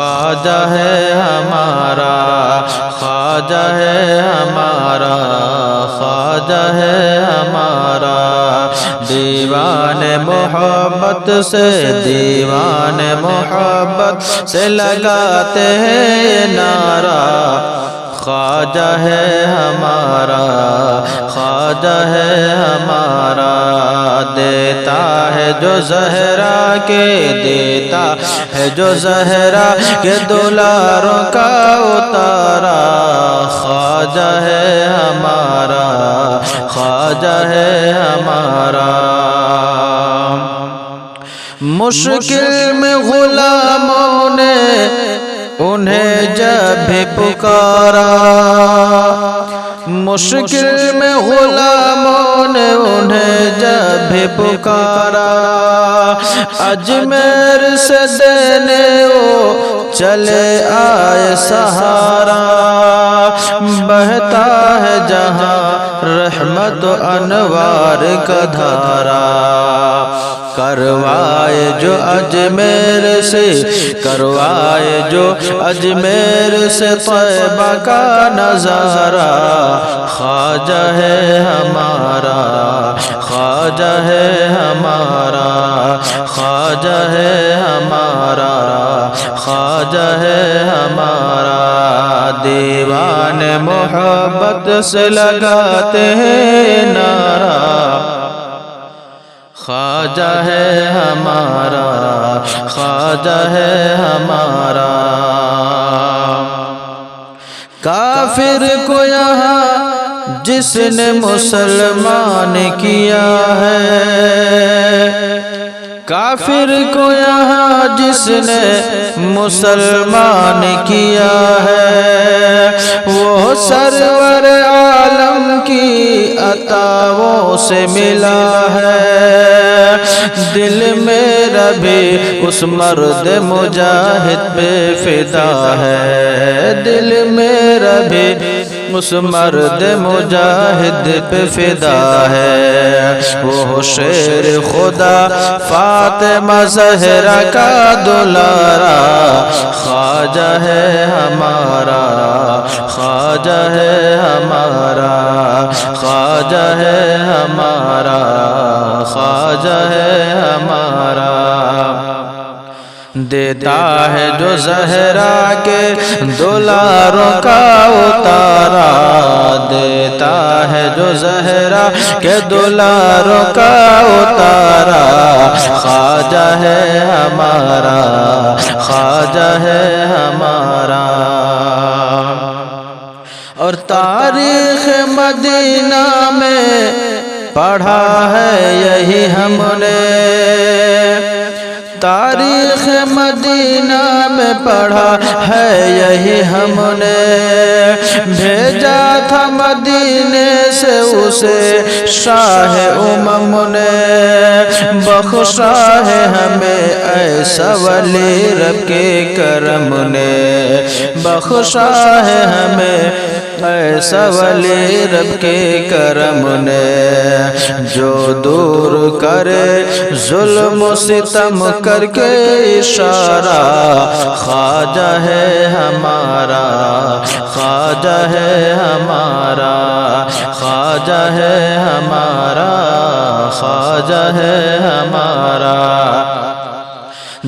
خواجہ ہے ہمارا، خواجہ ہے ہمارا، خواجہ ہے ہمارا، دیوان محبت سے، دیوان محبت سے لگاتے ہیں نعرہ، خواجہ ہے ہمارا، خواجہ ہے ہمارا، دیتا ہے جو زہرا کے، دیتا ہے جو زہرا کے دلاروں کا اتارا، خواجہ ہے ہمارا، خواجہ ہے ہمارا، مشکل میں غلاموں نے انہیں جب بھی پکارا، مشکل میں غلاموں نے انہیں جب بھی پکارا، اجمیر سے دینے وہ چلے آئے سہارا، بہتا ہے جہاں رحمت و انوار کا دھارا، کروائے جو اجمیر سے، کروائے جو اجمیر سے طیبہ کا نظارہ، خواجہ ہے ہمارا، خواجہ ہے ہمارا، خواجہ ہے ہمارا، خواجہ ہے ہمارا، دیوان محبت سے لگاتے ہیں نعرہ، خواجہ ہے ہمارا، خواجہ ہے ہمارا، کافر کو یہاں جس نے مسلمان کیا ہے، کافر کو یہاں جس نے مسلمان کیا ہے، وہ سرور عالم کی عطاؤں سے ملا ہے، دل میرا بھی اس مرد مجاہد پہ فدا ہے، دل میرا بھی اس مرد مجاہد پہ فدا ہے، وہ شیر خدا فاطمہ زہرا کا دلارا، خواجہ ہے ہمارا، خواجہ ہے ہمارا، خواجہ ہے ہمارا، خواجہ ہے ہمارا، دیتا ہے جو زہرا کے دلاروں کا اتارا، دیتا ہے جو زہرا کے دلاروں کا اتارا، خواجہ ہے ہمارا، خواجہ ہے ہمارا، اور تاریخ مدینہ میں پڑھا ہے یہی ہم نے، تاریخ مدینہ میں پڑھا ہے یہی ہم نے، بھیجا تھا مدینے سے اسے شاہ امم نے، بخشا ہے ہمیں ایسا ولی رب کے کرم نے، بخشا ہے ہمیں ایسا ولی رب کے کرم نے، جو دور کرے ظلم و ستم کر کے اشارہ، خواجہ ہے ہمارا، خواجہ ہے ہمارا، خواجہ ہے ہمارا، خواجہ ہے ہمارا،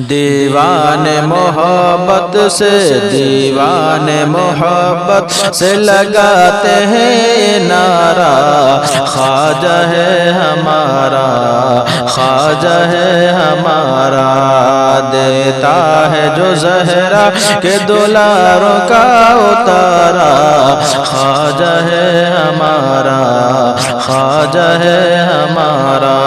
دیوان محبت سے، دیوان محبت سے لگاتے ہیں نعرہ، خواجہ ہے ہمارا، خواجہ ہے ہمارا، دیتا ہے جو زہرا کے دلاروں کا اتارا، خواجہ ہے ہمارا، خواجہ ہے ہمارا۔